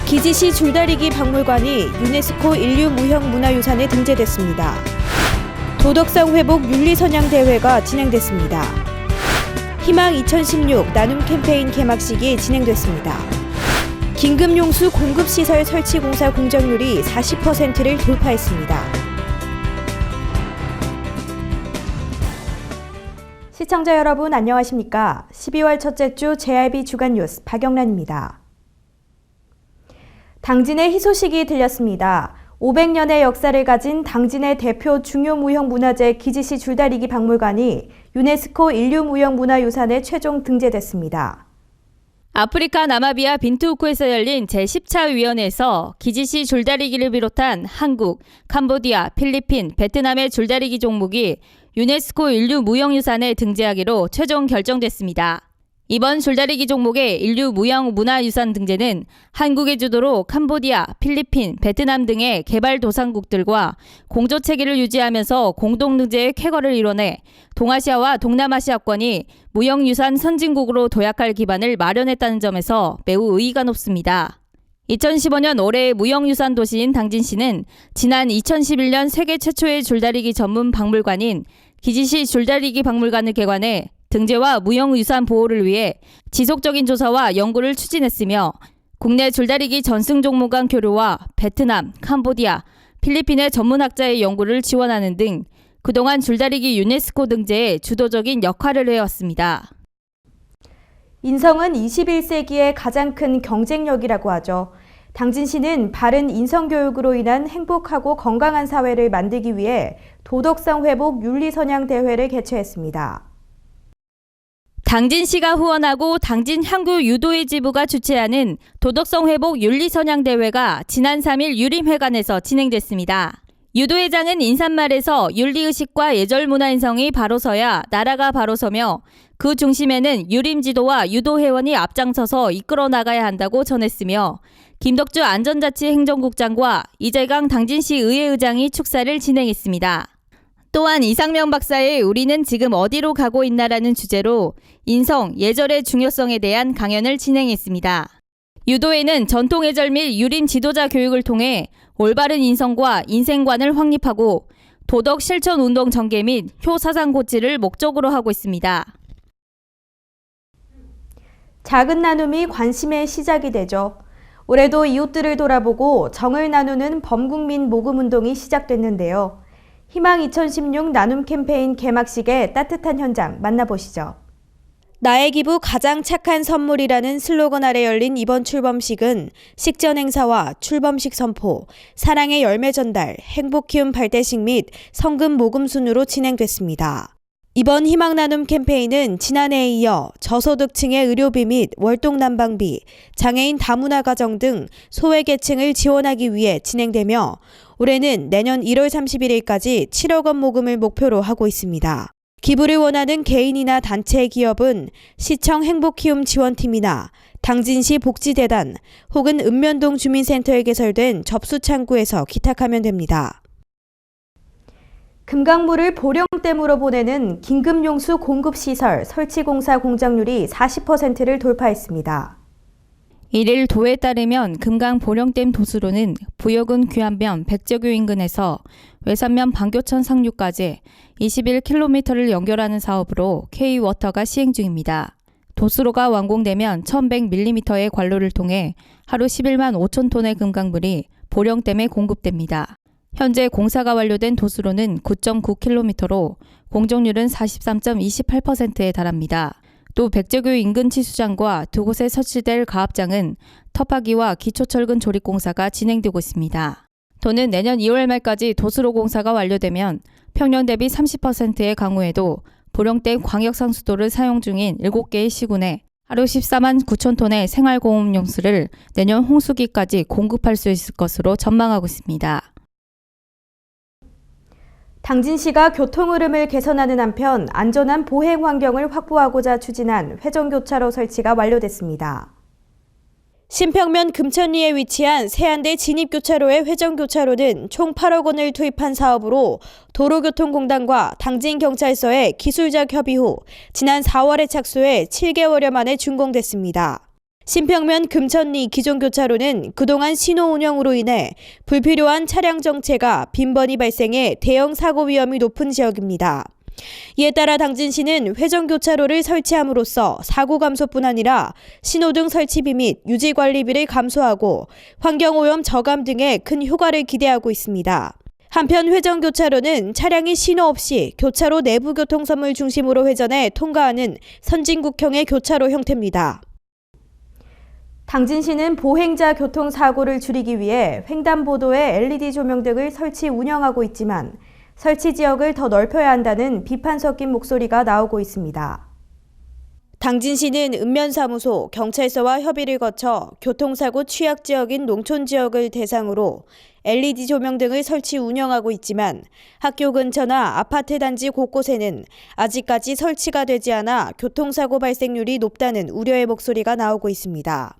기지시 줄다리기 박물관이 유네스코 인류무형문화유산에 등재됐습니다. 도덕성 회복 윤리선양 대회가 진행됐습니다. 희망 2016 나눔 캠페인 개막식이 진행됐습니다. 긴급용수 공급시설 설치공사 공정률이 40%를 돌파했습니다. 시청자 여러분 안녕하십니까? 12월 첫째 주 JRB 주간 뉴스 박영란입니다. 당진의 희소식이 들렸습니다. 500년의 역사를 가진 당진의 대표 중요무형문화재 기지시 줄다리기 박물관이 유네스코 인류무형문화유산에 최종 등재됐습니다. 아프리카 나마비아 빈투우크에서 열린 제10차 위원회에서 기지시 줄다리기를 비롯한 한국, 캄보디아, 필리핀, 베트남의 줄다리기 종목이 유네스코 인류무형유산에 등재하기로 최종 결정됐습니다. 이번 줄다리기 종목의 인류무형문화유산 등재는 한국의 주도로 캄보디아, 필리핀, 베트남 등의 개발도상국들과 공조체계를 유지하면서 공동등재의 쾌거를 이뤄내 동아시아와 동남아시아권이 무형유산 선진국으로 도약할 기반을 마련했다는 점에서 매우 의의가 높습니다. 2015년 올해의 무형유산 도시인 당진시는 지난 2011년 세계 최초의 줄다리기 전문 박물관인 기지시 줄다리기 박물관을 개관해 등재와 무형유산 보호를 위해 지속적인 조사와 연구를 추진했으며 국내 줄다리기 전승 종목 간 교류와 베트남, 캄보디아, 필리핀의 전문학자의 연구를 지원하는 등 그동안 줄다리기 유네스코 등재에 주도적인 역할을 해왔습니다. 인성은 21세기의 가장 큰 경쟁력이라고 하죠. 당진시는 바른 인성교육으로 인한 행복하고 건강한 사회를 만들기 위해 도덕성 회복 윤리선양 대회를 개최했습니다. 당진시가 후원하고 당진향교 유도회 지부가 주최하는 도덕성 회복 윤리선양 대회가 지난 3일 유림회관에서 진행됐습니다. 유도회장은 인사말에서 윤리의식과 예절문화인성이 바로 서야 나라가 바로 서며 그 중심에는 유림지도와 유도회원이 앞장서서 이끌어 나가야 한다고 전했으며 김덕주 안전자치행정국장과 이재강 당진시 의회의장이 축사를 진행했습니다. 또한 이상명 박사의 우리는 지금 어디로 가고 있나라는 주제로 인성, 예절의 중요성에 대한 강연을 진행했습니다. 유도회는 전통 예절 및 유림 지도자 교육을 통해 올바른 인성과 인생관을 확립하고 도덕 실천 운동 전개 및 효사상 고치를 목적으로 하고 있습니다. 작은 나눔이 관심의 시작이 되죠. 올해도 이웃들을 돌아보고 정을 나누는 범국민 모금운동이 시작됐는데요. 희망 2016 나눔 캠페인 개막식의 따뜻한 현장 만나보시죠. 나의 기부 가장 착한 선물이라는 슬로건 아래 열린 이번 출범식은 식전 행사와 출범식 선포, 사랑의 열매 전달, 행복 키움 발대식 및 성금 모금 순으로 진행됐습니다. 이번 희망 나눔 캠페인은 지난해에 이어 저소득층의 의료비 및 월동 난방비, 장애인 다문화 가정 등 소외계층을 지원하기 위해 진행되며 올해는 내년 1월 31일까지 7억 원 모금을 목표로 하고 있습니다. 기부를 원하는 개인이나 단체 기업은 시청 행복키움 지원팀이나 당진시 복지대단 혹은 읍면동 주민센터에 개설된 접수창구에서 기탁하면 됩니다. 금강물을 보령댐으로 보내는 긴급용수 공급시설 설치공사 공정률이 40%를 돌파했습니다. 1일 도에 따르면 금강 보령댐 도수로는 부여군 귀안면 백저교 인근에서 외산면 방교천 상류까지 21km를 연결하는 사업으로 K워터가 시행 중입니다. 도수로가 완공되면 1100mm의 관로를 통해 하루 11만 5천 톤의 금강물이 보령댐에 공급됩니다. 현재 공사가 완료된 도수로는 9.9km로 공정률은 43.28%에 달합니다. 또 백저교 인근 치수장과 두 곳에 설치될 가압장은 터파기와 기초철근 조립 공사가 진행되고 있습니다. 도는 내년 2월 말까지 도수로 공사가 완료되면 평년 대비 30%의 강우에도 보령댐 광역상수도를 사용 중인 7개의 시군에 하루 14만 9천 톤의 생활공업용수를 내년 홍수기까지 공급할 수 있을 것으로 전망하고 있습니다. 당진시가 교통 흐름을 개선하는 한편 안전한 보행 환경을 확보하고자 추진한 회전교차로 설치가 완료됐습니다. 신평면 금천리에 위치한 세안대 진입교차로의 회전교차로는 총 8억 원을 투입한 사업으로 도로교통공단과 당진경찰서의 기술적 협의 후 지난 4월에 착수해 7개월여 만에 준공됐습니다. 신평면 금천리 기존교차로는 그동안 신호 운영으로 인해 불필요한 차량 정체가 빈번히 발생해 대형 사고 위험이 높은 지역입니다. 이에 따라 당진시는 회전교차로를 설치함으로써 사고 감소뿐 아니라 신호등 설치비 및 유지관리비를 감소하고 환경오염 저감 등의 큰 효과를 기대하고 있습니다. 한편 회전교차로는 차량이 신호 없이 교차로 내부 교통섬을 중심으로 회전해 통과하는 선진국형의 교차로 형태입니다. 당진시는 보행자 교통사고를 줄이기 위해 횡단보도에 LED 조명 등을 설치 운영하고 있지만 설치 지역을 더 넓혀야 한다는 비판 섞인 목소리가 나오고 있습니다. 당진시는 읍면사무소, 경찰서와 협의를 거쳐 교통사고 취약 지역인 농촌 지역을 대상으로 LED 조명 등을 설치 운영하고 있지만 학교 근처나 아파트 단지 곳곳에는 아직까지 설치가 되지 않아 교통사고 발생률이 높다는 우려의 목소리가 나오고 있습니다.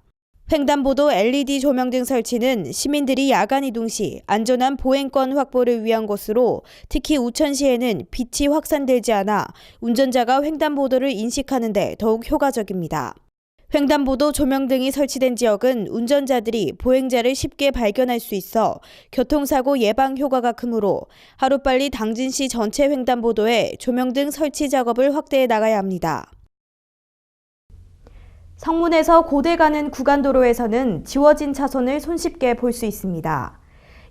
횡단보도 LED 조명 등 설치는 시민들이 야간 이동 시 안전한 보행권 확보를 위한 것으로 특히 우천시에는 빛이 확산되지 않아 운전자가 횡단보도를 인식하는 데 더욱 효과적입니다. 횡단보도 조명 등이 설치된 지역은 운전자들이 보행자를 쉽게 발견할 수 있어 교통사고 예방 효과가 크므로 하루빨리 당진시 전체 횡단보도에 조명 등 설치 작업을 확대해 나가야 합니다. 성문에서 고대 가는 구간도로에서는 지워진 차선을 손쉽게 볼 수 있습니다.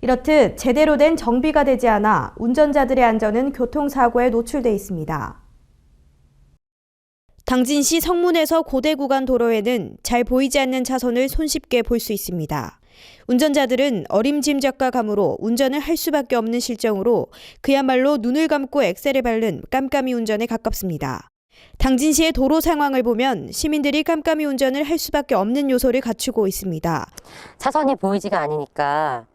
이렇듯 제대로 된 정비가 되지 않아 운전자들의 안전은 교통사고에 노출돼 있습니다. 당진시 성문에서 고대 구간 도로에는 잘 보이지 않는 차선을 손쉽게 볼 수 있습니다. 운전자들은 어림짐작과 감으로 운전을 할 수밖에 없는 실정으로 그야말로 눈을 감고 엑셀을 밟는 깜깜이 운전에 가깝습니다. 당진시의 도로 상황을 보면 시민들이 깜깜이 운전을 할 수밖에 없는 요소를 갖추고 있습니다. 차선이 보이지가 않으니까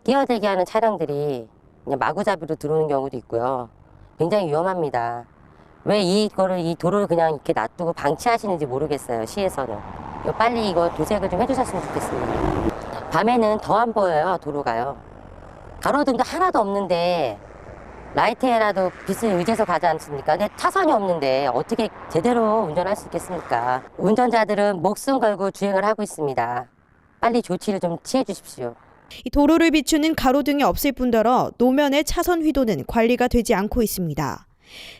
끼어들게 하는 차량들이 그냥 마구잡이로 들어오는 경우도 있고요. 굉장히 위험합니다. 왜 이 도로를 그냥 이렇게 놔두고 방치하시는지 모르겠어요, 시에서는. 빨리 이거 도색을 좀 해주셨으면 좋겠습니다. 밤에는 더 안 보여요, 도로가요. 가로등도 하나도 없는데 라이트에라도 빛을 의지해서 가지 않습니까? 근데 차선이 없는데 어떻게 제대로 운전할 수 있겠습니까? 운전자들은 목숨 걸고 주행을 하고 있습니다. 빨리 조치를 좀 취해 주십시오. 이 도로를 비추는 가로등이 없을 뿐더러 노면의 차선 휘도는 관리가 되지 않고 있습니다.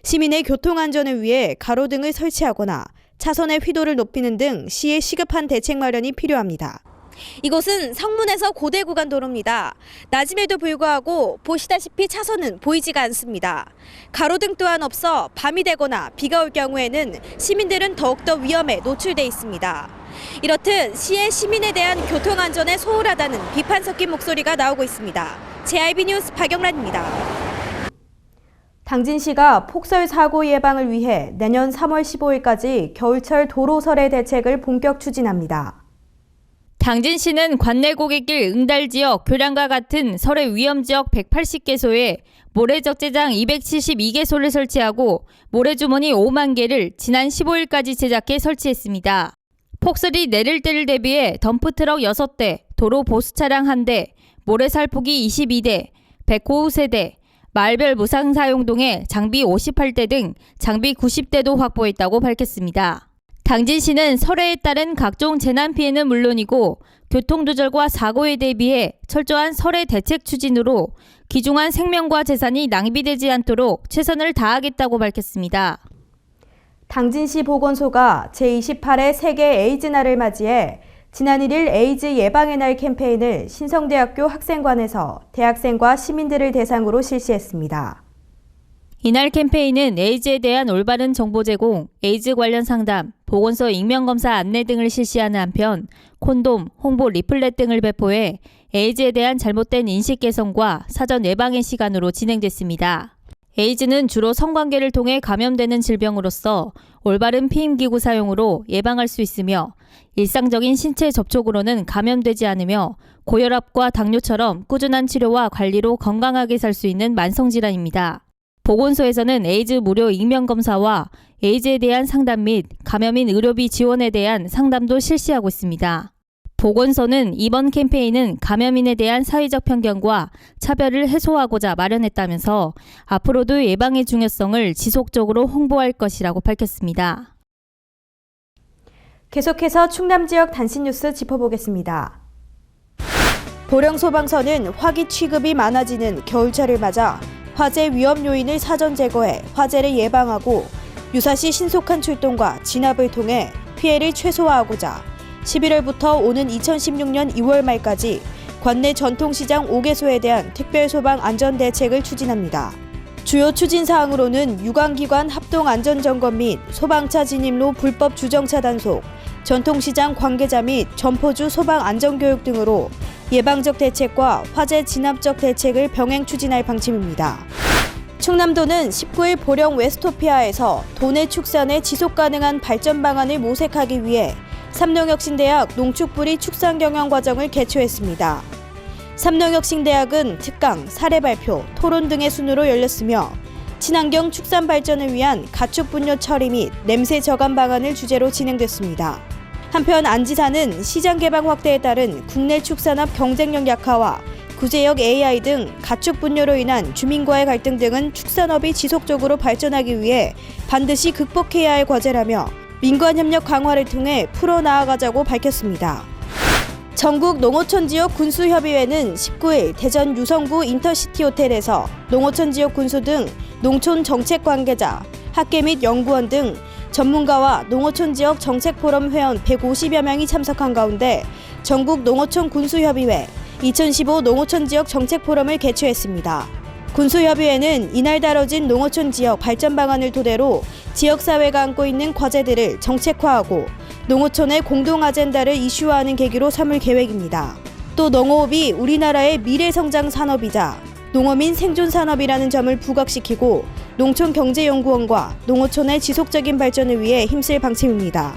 시민의 교통안전을 위해 가로등을 설치하거나 차선의 휘도를 높이는 등 시의 시급한 대책 마련이 필요합니다. 이곳은 성문에서 고대 구간 도로입니다. 낮임에도 불구하고 보시다시피 차선은 보이지가 않습니다. 가로등 또한 없어 밤이 되거나 비가 올 경우에는 시민들은 더욱더 위험에 노출돼 있습니다. 이렇듯 시의 시민에 대한 교통안전에 소홀하다는 비판 섞인 목소리가 나오고 있습니다. JIB 뉴스 박영란입니다. 당진시가 폭설 사고 예방을 위해 내년 3월 15일까지 겨울철 도로설의 대책을 본격 추진합니다. 당진시는 관내 고객길 응달 지역 교량과 같은 설의 위험 지역 180개소에 모래 적재장 272개소를 설치하고 모래주머니 5만 개를 지난 15일까지 제작해 설치했습니다. 폭설이 내릴 때를 대비해 덤프트럭 6대, 도로 보수 차량 1대, 모래 살포기 22대, 백호우 세대, 마을별 무상 사용동에 장비 58대 등 장비 90대도 확보했다고 밝혔습니다. 당진시는 설해에 따른 각종 재난 피해는 물론이고 교통조절과 사고에 대비해 철저한 설해 대책 추진으로 귀중한 생명과 재산이 낭비되지 않도록 최선을 다하겠다고 밝혔습니다. 당진시 보건소가 제28회 세계 에이즈 날을 맞이해 지난 1일 에이즈 예방의 날 캠페인을 신성대학교 학생관에서 대학생과 시민들을 대상으로 실시했습니다. 이날 캠페인은 에이즈에 대한 올바른 정보 제공, 에이즈 관련 상담, 보건소 익명검사 안내 등을 실시하는 한편 콘돔, 홍보 리플렛 등을 배포해 에이즈에 대한 잘못된 인식 개선과 사전 예방의 시간으로 진행됐습니다. 에이즈는 주로 성관계를 통해 감염되는 질병으로서 올바른 피임기구 사용으로 예방할 수 있으며 일상적인 신체 접촉으로는 감염되지 않으며 고혈압과 당뇨처럼 꾸준한 치료와 관리로 건강하게 살 수 있는 만성질환입니다. 보건소에서는 에이즈 무료 익명검사와 에이즈에 대한 상담 및 감염인 의료비 지원에 대한 상담도 실시하고 있습니다. 보건소는 이번 캠페인은 감염인에 대한 사회적 편견과 차별을 해소하고자 마련했다면서 앞으로도 예방의 중요성을 지속적으로 홍보할 것이라고 밝혔습니다. 계속해서 충남 지역 단신 뉴스 짚어보겠습니다. 보령 소방서는 화기 취급이 많아지는 겨울철을 맞아 화재 위험 요인을 사전 제거해 화재를 예방하고 유사시 신속한 출동과 진압을 통해 피해를 최소화하고자 11월부터 오는 2016년 2월 말까지 관내 전통시장 5개소에 대한 특별소방 안전대책을 추진합니다. 주요 추진사항으로는 유관기관 합동안전점검 및 소방차 진입로 불법 주정차 단속, 전통시장 관계자 및 점포주 소방 안전교육 등으로 예방적 대책과 화재 진압적 대책을 병행 추진할 방침입니다. 충남도는 19일 보령 웨스토피아에서 도내 축산의 지속가능한 발전 방안을 모색하기 위해 삼농혁신대학 농축뿌리 축산 경영 과정을 개최했습니다. 삼농혁신대학은 특강, 사례 발표, 토론 등의 순으로 열렸으며 친환경 축산 발전을 위한 가축 분뇨 처리 및 냄새 저감 방안을 주제로 진행됐습니다. 한편 안지사는 시장 개방 확대에 따른 국내 축산업 경쟁력 약화와 구제역 AI 등 가축 분뇨로 인한 주민과의 갈등 등은 축산업이 지속적으로 발전하기 위해 반드시 극복해야 할 과제라며 민관 협력 강화를 통해 풀어나가자고 밝혔습니다. 전국 농어촌 지역 군수협의회는 19일 대전 유성구 인터시티 호텔에서 농어촌 지역 군수 등 농촌 정책 관계자, 학계 및 연구원 등 전문가와 농어촌 지역 정책 포럼 회원 150여 명이 참석한 가운데 전국 농어촌 군수협의회 2015 농어촌 지역 정책 포럼을 개최했습니다. 군수협의회는 이날 다뤄진 농어촌 지역 발전 방안을 토대로 지역사회가 안고 있는 과제들을 정책화하고 농어촌의 공동 아젠다를 이슈화하는 계기로 삼을 계획입니다. 또 농어업이 우리나라의 미래성장 산업이자 농어민 생존 산업이라는 점을 부각시키고 농촌경제연구원과 농어촌의 지속적인 발전을 위해 힘쓸 방침입니다.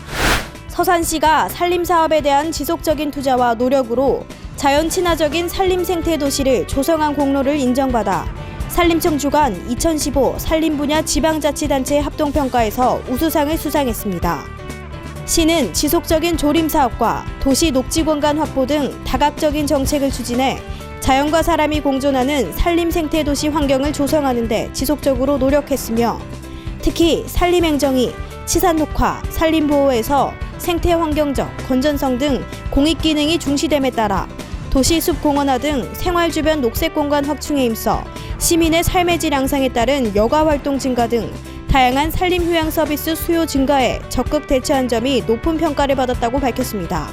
서산시가 산림사업에 대한 지속적인 투자와 노력으로 자연 친화적인 산림 생태 도시를 조성한 공로를 인정받아 산림청 주관 2015 산림 분야 지방자치단체 합동평가에서 우수상을 수상했습니다. 시는 지속적인 조림 사업과 도시 녹지 공간 확보 등 다각적인 정책을 추진해 자연과 사람이 공존하는 산림 생태 도시 환경을 조성하는 데 지속적으로 노력했으며 특히 산림행정이 치산 녹화, 산림 보호에서 생태 환경적, 건전성 등 공익 기능이 중시됨에 따라 도시 숲 공원화 등 생활 주변 녹색 공간 확충에 힘써 시민의 삶의 질 향상에 따른 여가 활동 증가 등 다양한 산림 휴양 서비스 수요 증가에 적극 대처한 점이 높은 평가를 받았다고 밝혔습니다.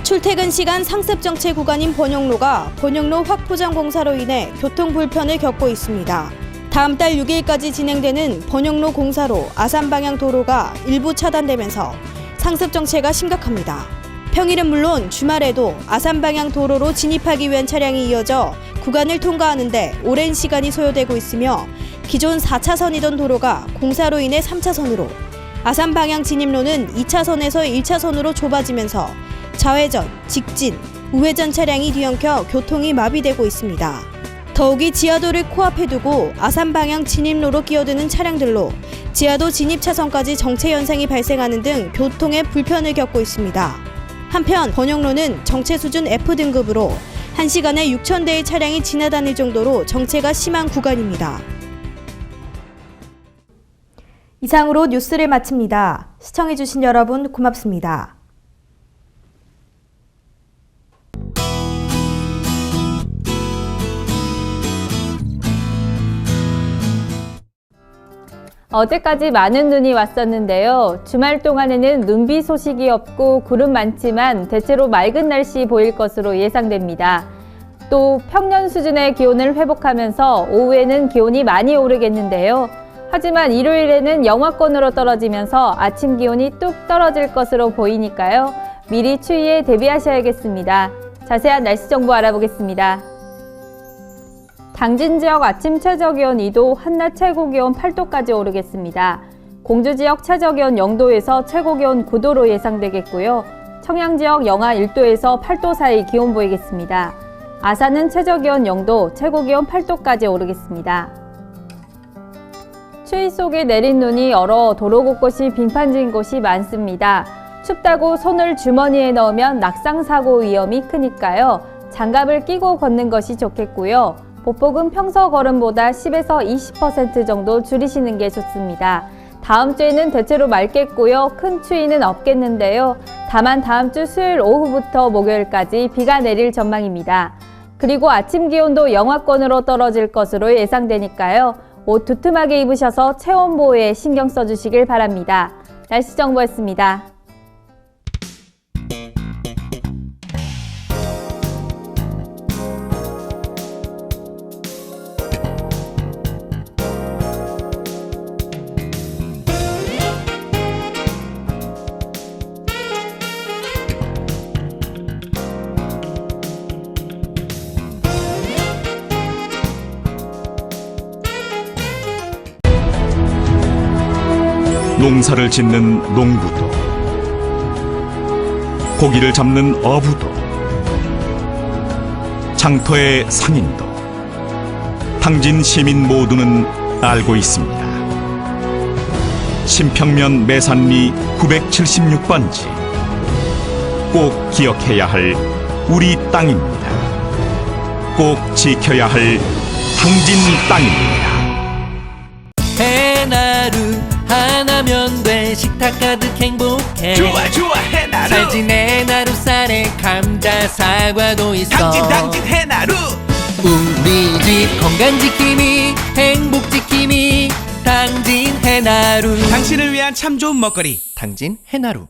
출퇴근 시간 상습 정체 구간인 번영로가 번영로 확포장 공사로 인해 교통 불편을 겪고 있습니다. 다음 달 6일까지 진행되는 번영로 공사로 아산 방향 도로가 일부 차단되면서 상습 정체가 심각합니다. 평일은 물론 주말에도 아산 방향 도로로 진입하기 위한 차량이 이어져 구간을 통과하는데 오랜 시간이 소요되고 있으며 기존 4차선이던 도로가 공사로 인해 3차선으로, 아산 방향 진입로는 2차선에서 1차선으로 좁아지면서 좌회전, 직진, 우회전 차량이 뒤엉켜 교통이 마비되고 있습니다. 더욱이 지하도를 코앞에 두고 아산 방향 진입로로 끼어드는 차량들로 지하도 진입 차선까지 정체 현상이 발생하는 등 교통에 불편을 겪고 있습니다. 한편 번영로는 정체 수준 F등급으로 1시간에 6,000대의 차량이 지나다닐 정도로 정체가 심한 구간입니다. 이상으로 뉴스를 마칩니다. 시청해주신 여러분 고맙습니다. 어제까지 많은 눈이 왔었는데요. 주말 동안에는 눈비 소식이 없고 구름 많지만 대체로 맑은 날씨 보일 것으로 예상됩니다. 또 평년 수준의 기온을 회복하면서 오후에는 기온이 많이 오르겠는데요. 하지만 일요일에는 영하권으로 떨어지면서 아침 기온이 뚝 떨어질 것으로 보이니까요. 미리 추위에 대비하셔야겠습니다. 자세한 날씨 정보 알아보겠습니다. 당진 지역 아침 최저기온 2도, 한낮 최고기온 8도까지 오르겠습니다. 공주 지역 최저기온 0도에서 최고기온 9도로 예상되겠고요. 청양 지역 영하 1도에서 8도 사이 기온 보이겠습니다. 아산은 최저기온 0도, 최고기온 8도까지 오르겠습니다. 추위 속에 내린 눈이 얼어 도로 곳곳이 빙판진 곳이 많습니다. 춥다고 손을 주머니에 넣으면 낙상사고 위험이 크니까요. 장갑을 끼고 걷는 것이 좋겠고요. 보폭은 평소 걸음보다 10에서 20% 정도 줄이시는 게 좋습니다. 다음 주에는 대체로 맑겠고요. 큰 추위는 없겠는데요. 다만 다음 주 수요일 오후부터 목요일까지 비가 내릴 전망입니다. 그리고 아침 기온도 영하권으로 떨어질 것으로 예상되니까요. 옷 두툼하게 입으셔서 체온 보호에 신경 써주시길 바랍니다. 날씨 정보였습니다. 농사를 짓는 농부도, 고기를 잡는 어부도, 장터의 상인도, 당진 시민 모두는 알고 있습니다. 신평면 매산리 976번지, 꼭 기억해야 할 우리 땅입니다. 꼭 지켜야 할 당진 땅입니다. 해나루 하나면 돼. 식탁 가득 행복해. 좋아 해나루. 살진 해나루 쌀에 감자 사과도 있어. 당진 해나루. 우리 집 건강 지킴이 행복 지킴이 당진 해나루. 당신을 위한 참 좋은 먹거리 당진 해나루.